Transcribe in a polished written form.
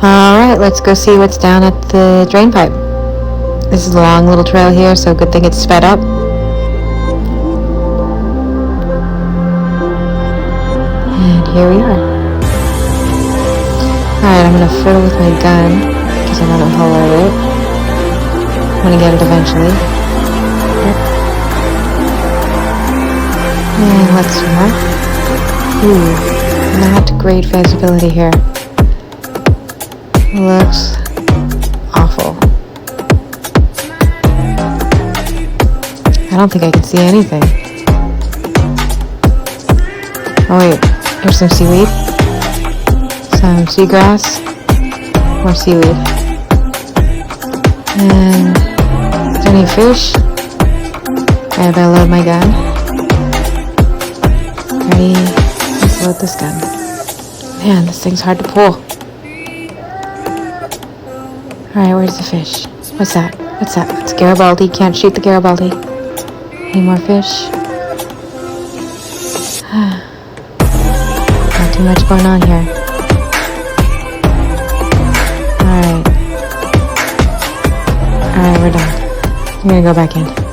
Alright, let's go see what's down at the drain pipe. This is a long little trail here, so good thing it's sped up. And here we are. Alright, I'm gonna fiddle with my gun, because I want to hollow it. I'm gonna get it eventually. And let's swim. Ooh, not great visibility here. Looks awful. I don't think I can see anything. Oh wait, here's some seaweed. Some seagrass. More seaweed. And is there any fish? I better load my gun. Ready? Let's load this gun. Man, this thing's hard to pull. Alright, where's the fish? What's that? What's that? It's Garibaldi. Can't shoot the Garibaldi. Any more fish? Not too much going on here. Alright, we're done. I'm gonna go back in.